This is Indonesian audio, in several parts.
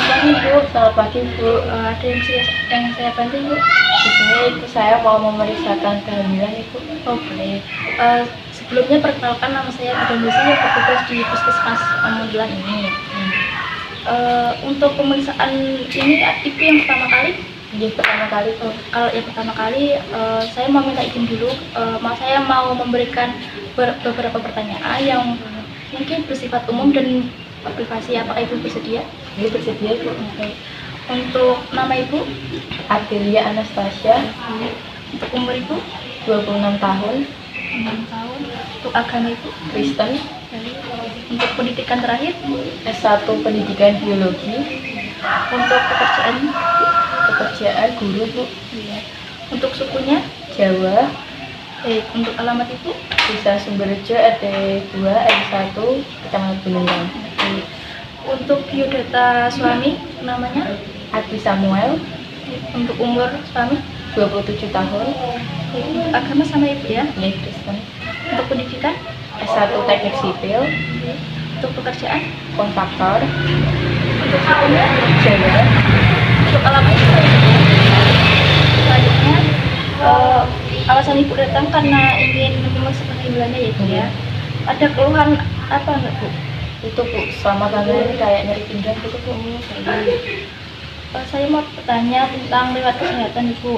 pagi Bu. Selamat pagi Bu. Ada yang saya bantu Bu? Di sini itu saya mau memeriksakan kehamilan Ibu. Oh boleh. Sebelumnya perkenalkan, nama saya Bidan Desi yang bertugas di Puskesmas Mundulan ini. Untuk pemeriksaan ini Ibu yang pertama kali? Yang pertama kali Bu. Kalau yang pertama kali, saya mau minta izin dulu. Saya mau memberikan beberapa pertanyaan yang mungkin bersifat umum dan privasi. Apakah Ibu bersedia? Ini bersedia Bu. Oke. Untuk nama Ibu? Artelia Anastasia. Untuk umur Ibu? 26 tahun. 6 tahun. Untuk agama Ibu? Kristen. Untuk pendidikan terakhir? S1 Pendidikan Biologi. Untuk Pekerjaan guru Bu. Iya. Untuk sukunya? Jawa. Untuk alamat Ibu? Desa Sumberjo RT 2 R1 Kecamatan Buleleng. Untuk biodata suami, namanya? Adi Samuel. Untuk umur suami? 27 tahun. Untuk agama sama Ibu ya? Ini Kristen. Untuk pendidikan? S1 Teknik Sipil. Untuk pekerjaan? Kontraktor. Untuk sukunya? Jawa. Untuk alamat Ibu? Selanjutnya, alasan Ibu datang karena ingin memeriksa kehamilannya ya Bu ya? Ada keluhan apa enggak Bu? Itu Bu, selama kehamilan ini kayak nyeri pinggang gitu Bu. Saya mau bertanya tentang riwayat kesehatan Ibu.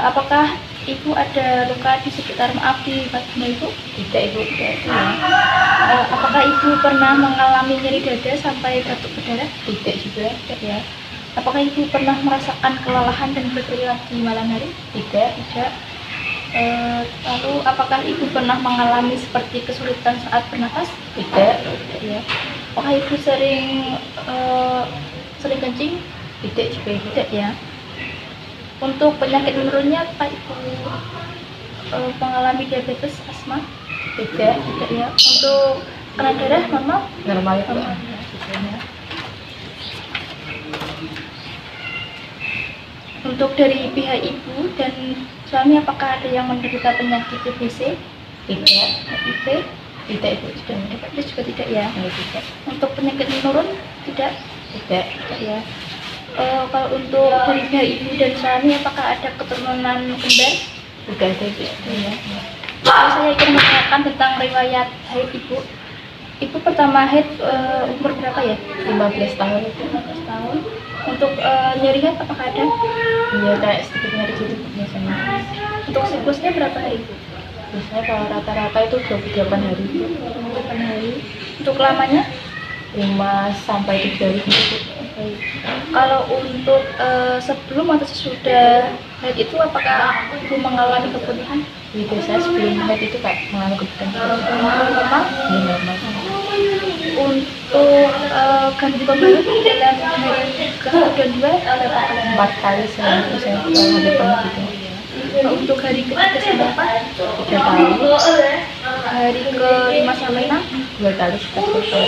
Apakah Ibu ada luka di sekitar di vagina Ibu? Tidak Ibu, tidak ya. Apakah Ibu pernah mengalami nyeri dada sampai batuk berdarah? Tidak juga. Tidak ya. Apakah Ibu pernah merasakan kelelahan dan berkeringat di malam hari? Tidak. Tidak. Lalu apakah Ibu pernah mengalami seperti kesulitan saat bernafas? Tidak. Ya. Apakah Ibu sering kencing? Tidak juga Ibu. Tidak ya. Untuk penyakit menurunnya apa Ibu mengalami diabetes, asma? Tidak. Tidak ya. Untuk tekanan darah normal? Normal Ibu. Normal ya, gitu ya. Untuk dari pihak Ibu dan suami, apakah ada yang menderita penyakit TBC? Tidak. HIV? Tidak Ibu. Sudah hepatitis juga tidak ya. Tidak. Untuk penyakit menurun tidak? Tidak. Tidak ya. Kalau untuk dari pihak Ibu dan suami, apakah ada keturunan kembar? Tidak ada Ibu. Ya. Saya ingin menanyakan tentang riwayat haid Ibu. Ibu pertama haid umur berapa ya? 15 tahun Ibu. 15 tahun. Untuk nyeri haid apakah ada? Iya, kayak sedikit nyeri gitu Bu, biasanya. Untuk siklusnya berapa hari Ibu? Biasanya kalau rata-rata itu 28 hari Ibu. 28 hari. Untuk lamanya? 5 sampai 7 hari gitu Bu. Kalau untuk sebelum atau sesudah haid itu, apakah Ibu mengalami keputihan? Jadi biasanya sebelum haid itu kayak mengalami kebutuhan Normal? ini normal. Untuk ganti pembalut dalam hari ke-1 dan 2 berapa kali? 4 kali seminggu saya kalau ada penuh gitu. Untuk hari ke-3 sampai 4? 3 kali. Hari ke-5 sampai 6? 2 kali seperti itu.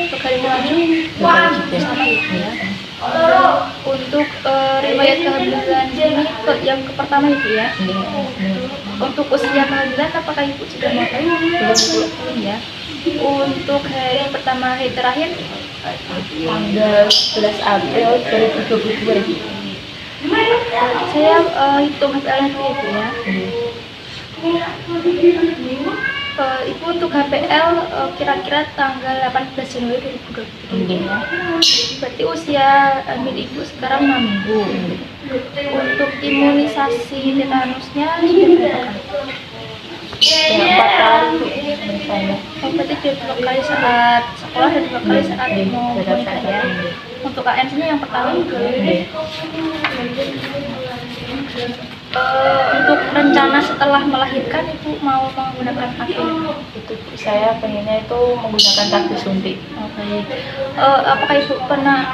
Untuk hari ke-7? 2 kali juga. Sama gitu ya. Iya. Untuk riwayat kehamilan ini yang pertama Ibu ya. Iya. Untuk usia kehamilan, apakah Ibu sudah mau tahu? Belum ya. Untuk hari pertama haid terakhir? Tanggal 11 April 2022 Ibu. Saya hitung HPL-nya dulu Ibu ya. Ibu untuk HPL kira-kira tanggal 18 Januari 2023 ya. Berarti usia hamil Ibu sekarang 6 minggu. Untuk imunisasi tetanusnya sudah berapa kali? Ya, 4 kali Bu, menurut saya. Berarti sudah 2 kali saat sekolah dan 2 kali saat mau menikah ya. Untuk ANC-nya yang pertama Ibu. Untuk rencana setelah melahirkan Ibu mau menggunakan apa? Itu Bu, saya pengennya itu menggunakan kaki suntik. Oke. Apakah Ibu pernah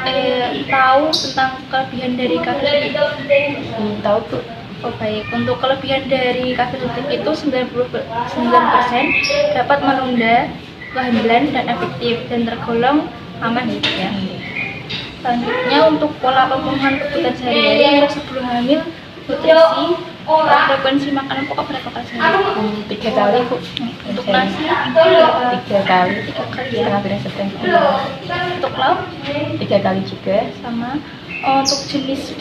tahu tentang kelebihan dari kaki suntik? Belum tahu Bu. Oh baik, untuk kelebihan dari kaki suntik itu 99% dapat menunda kehamilan dan efektif dan tergolong aman gitu ya. Selanjutnya untuk pola pemenuhan kebutuhan sehari-hari untuk sebelum hamil, nutrisi, frekuensi makanan pokok berapa kali sehari? 3 kali bu. Untuk nasi 3 kali. 3 kali ya. Setengah piring sedang. Untuk lauk 3 kali juga. sama. Untuk jenis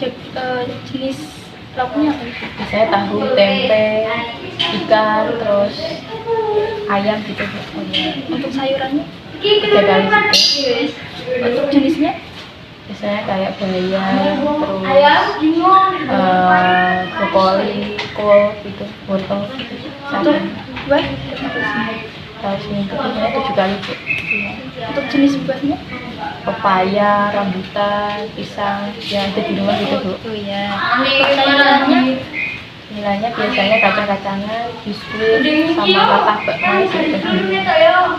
lauknya apa itu? Biasanya tahu, tempe, ikan, terus ayam gitu bu. Untuk sayurannya 3 kali juga. untuk jenisnya Biasanya kayak bayam, terus brokoli, kol gitu, wortel, untuk salam. buah Kalau seminggu biasanya 7 kali bu. untuk jenis buahnya Pepaya, rambutan, pisang, yang ada di rumah gitu bu. oh ya. Untuk sayurannya Nilainya biasanya kacang-kacangan, biskuit, sama martabak manis gitu.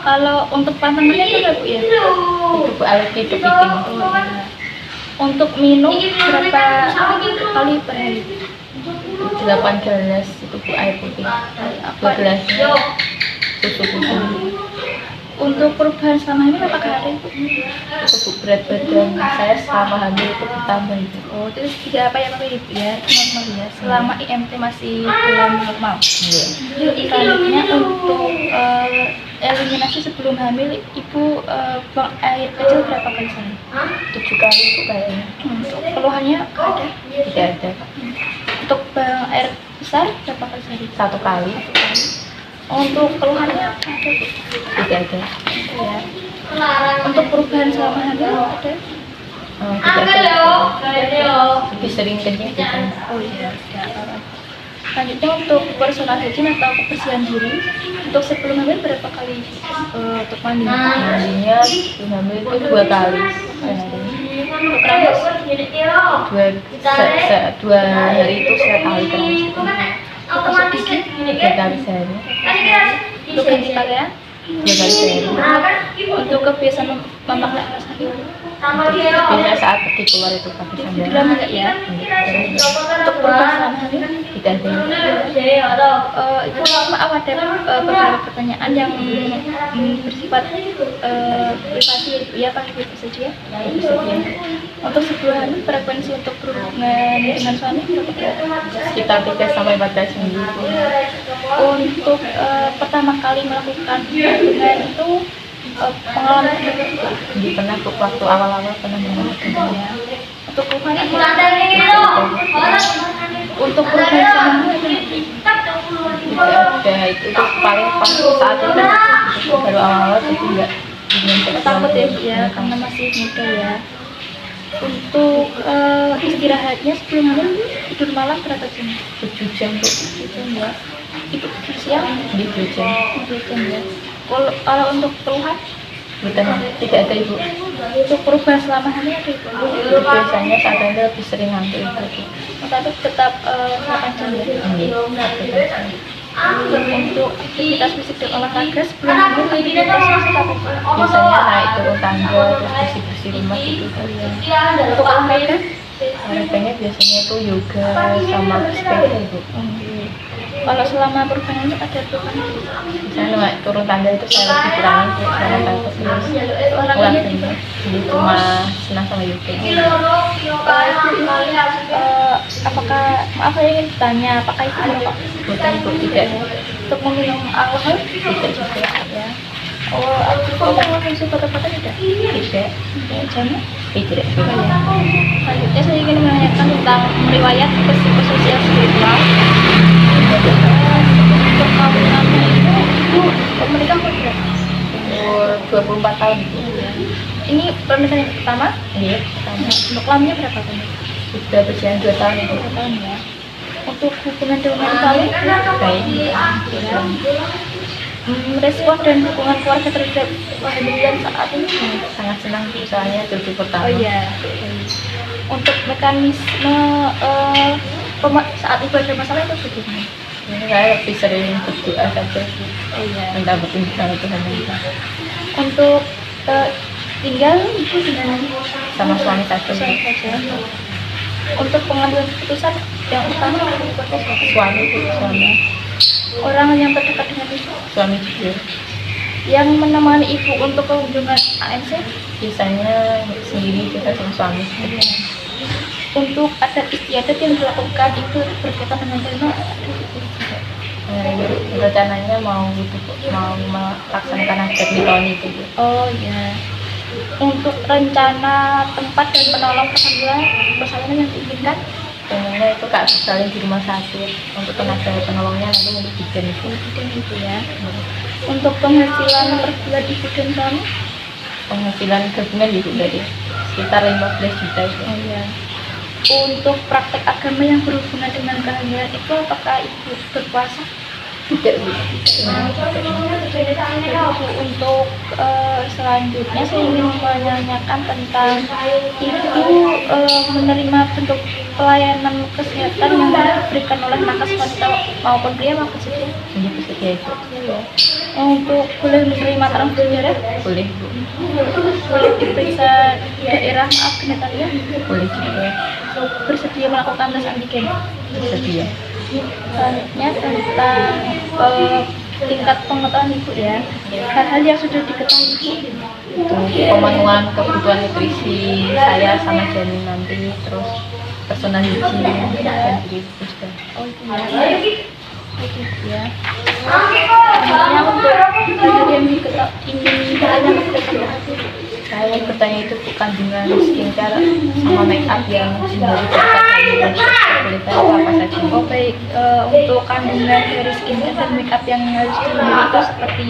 kalau untuk pantangannya itu berapa ya? Itu bu alergi kepiting. Untuk minum berapa kali per hari? 8 gelas itu bu air putih. 2 gelasnya susu putih. Untuk perubahan selama ini berapa hari? Itu bu berat badan saya selama hamil itu bertambah itu. Oh, itu tidak apa ya Pak Ibu ya, normal ya. Selama IMT masih dalam normal. Selanjutnya untuk eliminasi sebelum hamil, Ibu buang air kecil berapa kali sehari? 7 kali bu kayaknya. Untuk keluhannya ada. Tidak ada. Untuk buang air besar berapa kali sehari? 1 kali. Untuk keluhannya ada Bu? Tidak ada. Ya. Untuk perubahan selama hamil ada? Tidak ada. Lebih sering kencing gitu. Oh iya. Selanjutnya untuk personal hygiene atau kebersihan diri, untuk sebelum hamil berapa kali untuk mandi? Mandinya sebelum hamil itu 2 kali sehari. Untuk rambut 2 hari itu sekali keramas. untuk gosok gigi 3 kali sehari. untuk ganti pakaian 2 kali sehari. untuk kebiasaan memakai alas kaki Biasanya saat pergi keluar itu pakai di sandal. dalam enggak ya untuk perubahan selama hamil Tidak ada. itu maaf ada beberapa pertanyaan yang bersifat privasi ya Pak Ibu saja ya. Untuk sebelum hamil frekuensi untuk berhubungan dengan suami berapa kali? Sekitar 3 sampai 4 kali seminggu. Untuk pertama kali melakukan hubungan itu pengalaman juga Jadi pernah bu, waktu awal-awal pernah melakukan. ya. Untuk perubahan untuk perubahan selama Tidak ada itu paling pas saat itu baru awal-awal jadi enggak takut ya Bu ya karena masih muda ya. Untuk istirahatnya sebelum hamil tidur malam berapa jam? 7 jam bu. 7 jam ya. Ibu tidur siang Di 7 jam. 7 jam ya. Kalau untuk keluhan Bukan, tidak ada ibu. untuk perubahan selama hamil ada Ibu? Itu biasanya saat hamil lebih sering ngantuk itu. Tapi tetap 8 jam ya. Untuk aktivitas fisik dan olahraga sebelum hamil aktivitas fisik apa Ibu? Biasanya naik turun tangga, terus bersih-bersih rumah gitu. Untuk olahraga Olahraganya biasanya tuh yoga sama sepeda ibu. kalau selama perubahan itu ada perubahan Ibu? Misalnya naik turun tangga itu saya lebih kurangin bu, sama tangga terus olahraganya olahraganya. Jadi cuma senang sama yoga. Apakah maaf saya ingin bertanya apakah itu merokok Bukan bu, tidak. untuk meminum alkohol Tidak juga. ya? Oh, alkohol mengkonsumsi foto-foto tidak? Tidak. Jamnya? Tidak. Selanjutnya saya ingin menanyakan tentang riwayat psikososial spiritual. Untuk kawinannya itu menikah umur berapa? Umur 24 tahun ibu. Ini pernikahan yang pertama. Iya, pertama. Untuk lamanya berapa tahun? Sudah berjalan 2 tahun ibu. 2 tahun ya. Untuk hubungan dengan suami, Baik. respon dan dukungan keluarga terhadap kehamilan saat ini. Sangat senang bu, soalnya cucu pertama. Oh iya. Untuk mekanisme saat ibu ada masalah itu bagaimana? Ini saya lebih sering berdoa saja bu. Oh iya. Minta petunjuk sama Tuhan. Untuk tinggal ibu dengan Sama suami saja. suami saja. Untuk pengambilan keputusan yang utama keluarga siapa? Suami bu, suami. Orang yang terdekat dengan ibu. Suami juga. Yang menemani ibu untuk kunjungan ANC. Biasanya sendiri juga sama suami. Untuk adat istiadat yang dilakukan itu berkaitan dengan tema Rencananya mau melaksanakan adat di tahun itu, Bu. oh ya. Untuk rencana tempat dan penolong persalinan yang diinginkan Pengennya itu Kak salin di rumah sakit untuk tenaga penolongnya nanti untuk bikin itu. dan itu ya. Untuk penghasilan per bulan ibu dan kamu Penghasilan gabungan gitu berarti sekitar 15 juta itu. oh ya. Untuk praktek agama yang berhubungan dengan kehamilan itu apakah ibu berpuasa? Tidak, Bu. Jadi untuk selanjutnya saya ingin menanyakan tentang ibu menerima bentuk pelayanan kesehatan yang diberikan oleh nakes wanita maupun pria maksudnya. Ini bersedia itu. Untuk boleh menerima transfusi darah, Boleh, Bu. boleh diperiksa daerah genitalia, Boleh juga. bersedia melakukan tes antigen. Bersedia. Selanjutnya tentang tingkat pengetahuan ibu ya, hal-hal yang sudah diketahui ibu. Untuk pemenuhan kebutuhan nutrisi saya sama janin nanti, terus personal hygiene dan diri sudah. Oh iya, itu ya. Selanjutnya untuk hal yang ingin ditanyakan kepada aku. Saya bertanya itu Bu, kandungan skincare sama make up yang hindari berkata boleh tahu apa saja? Oh baik, untuk kandungan dari skincare dan makeup yang harus dihindari itu seperti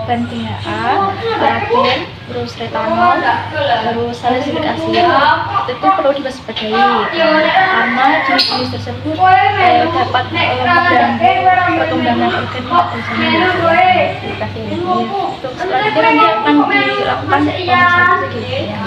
bahan kimia A, paraben, terus retinol, terus salicylic acid itu perlu diwaspadai karena jenis-jenis tersebut dapat mengganggu perkembangan organ pada Terima kasih. untuk selanjutnya nanti akan dilakukan pemeriksaan segitu ya.